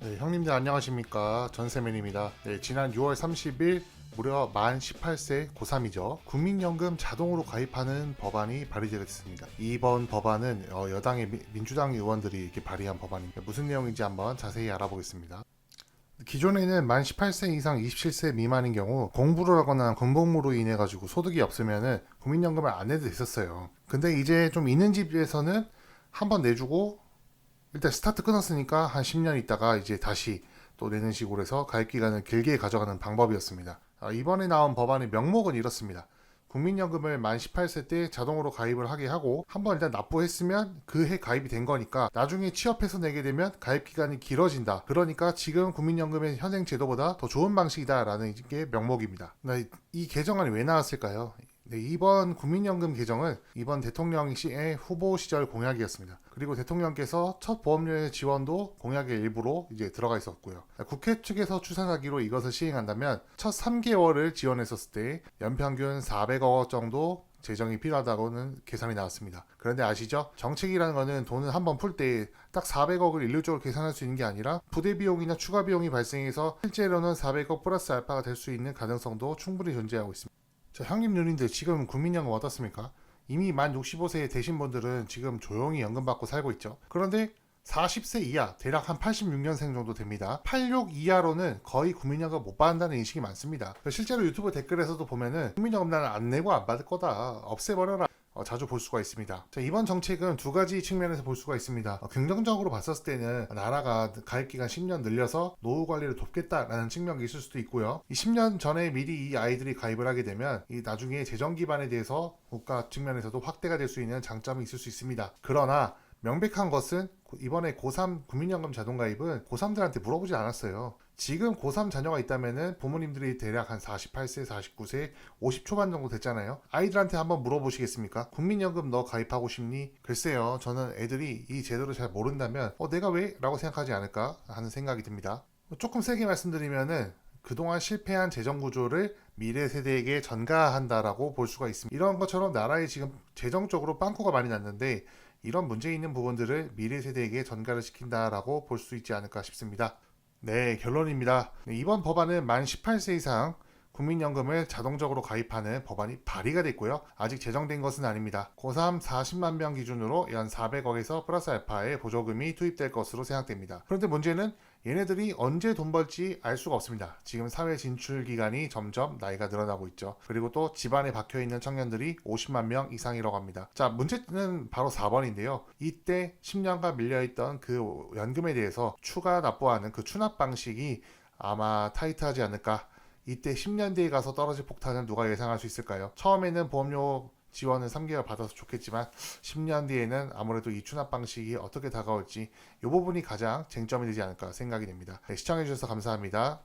네, 형님들 안녕하십니까. 전세맨입니다. 네, 지난 6월 30일 무려 만 18세 고3이죠. 국민연금 자동으로 가입하는 법안이 발의되게 됐습니다. 이번 법안은 여당의 민주당 의원들이 이렇게 발의한 법안입니다. 무슨 내용인지 한번 자세히 알아보겠습니다. 기존에는 만 18세 이상 27세 미만인 경우 공부를 하거나 군복무로 인해 가지고 소득이 없으면은 국민연금을 안 내도 됐었어요. 근데 이제 좀 있는 집에서는 한번 내주고 일단 스타트 끊었으니까 한 10년 있다가 이제 다시 또 내는 식으로 해서 가입 기간을 길게 가져가는 방법이었습니다. 이번에 나온 법안의 명목은 이렇습니다. 국민연금을 만 18세 때 자동으로 가입을 하게 하고 한번 일단 납부했으면 그 해 가입이 된 거니까 나중에 취업해서 내게 되면 가입 기간이 길어진다. 그러니까 지금 국민연금의 현행 제도보다 더 좋은 방식이다라는 게 명목입니다. 이 개정안이 왜 나왔을까요? 네, 이번 국민연금 개정은 이번 대통령 시의 후보 시절 공약이었습니다. 그리고 대통령께서 첫 보험료의 지원도 공약의 일부로 이제 들어가 있었고요. 국회 측에서 추산하기로 이것을 시행한다면 첫 3개월을 지원했었을 때 연평균 400억 원 정도 재정이 필요하다고는 계산이 나왔습니다. 그런데 아시죠? 정책이라는 거는 돈을 한번 풀 때 딱 400억을 일률적으로 계산할 수 있는 게 아니라 부대 비용이나 추가 비용이 발생해서 실제로는 400억 플러스 알파가 될 수 있는 가능성도 충분히 존재하고 있습니다. 자, 형님 누님들 지금 국민연금 어떻습니까? 이미 만 65세 되신 분들은 지금 조용히 연금 받고 살고 있죠. 그런데 40세 이하, 대략 한 86년생 정도 됩니다. 86 이하로는 거의 국민연금 못 받는다는 인식이 많습니다. 실제로 유튜브 댓글에서도 보면은 국민연금 나는 안 내고 안 받을 거다. 없애버려라. 자주 볼 수가 있습니다. 자, 이번 정책은 두 가지 측면에서 볼 수가 있습니다. 긍정적으로 봤었을 때는 나라가 가입기간 10년 늘려서 노후 관리를 돕겠다라는 측면이 있을 수도 있고요. 이 10년 전에 미리 이 아이들이 가입을 하게 되면 이 나중에 재정 기반에 대해서 국가 측면에서도 확대가 될 수 있는 장점이 있을 수 있습니다. 그러나 명백한 것은 이번에 고3 국민연금 자동가입은 고3들한테 물어보지 않았어요. 지금 고3 자녀가 있다면은 부모님들이 대략 한 48세, 49세, 50 초반 정도 됐잖아요. 아이들한테 한번 물어보시겠습니까? 국민연금 너 가입하고 싶니? 글쎄요. 저는 애들이 이 제도를 잘 모른다면 내가 왜? 라고 생각하지 않을까 하는 생각이 듭니다. 조금 세게 말씀드리면은 그동안 실패한 재정구조를 미래 세대에게 전가한다라고 볼 수가 있습니다. 이런 것처럼 나라에 지금 재정적으로 빵꾸가 많이 났는데 이런 문제 있는 부분들을 미래 세대에게 전가를 시킨다라고 볼 수 있지 않을까 싶습니다. 네, 결론입니다. 이번 법안은 만 18세 이상 국민연금을 자동적으로 가입하는 법안이 발의가 됐고요. 아직 제정된 것은 아닙니다. 고3 40만 명 기준으로 연 400억에서 플러스 알파의 보조금이 투입될 것으로 생각됩니다. 그런데 문제는 얘네들이 언제 돈 벌지 알 수가 없습니다. 지금 사회 진출 기간이 점점 나이가 늘어나고 있죠. 그리고 또 집안에 박혀있는 청년들이 50만 명 이상이라고 합니다. 자, 문제는 바로 4번인데요. 이때 10년간 밀려있던 그 연금에 대해서 추가 납부하는 그 추납 방식이 아마 타이트하지 않을까. 이때 10년 뒤에 가서 떨어질 폭탄은 누가 예상할 수 있을까요? 처음에는 보험료 지원을 3개월 받아서 좋겠지만 10년 뒤에는 아무래도 이 추납 방식이 어떻게 다가올지 이 부분이 가장 쟁점이 되지 않을까 생각이 됩니다. 네, 시청해주셔서 감사합니다.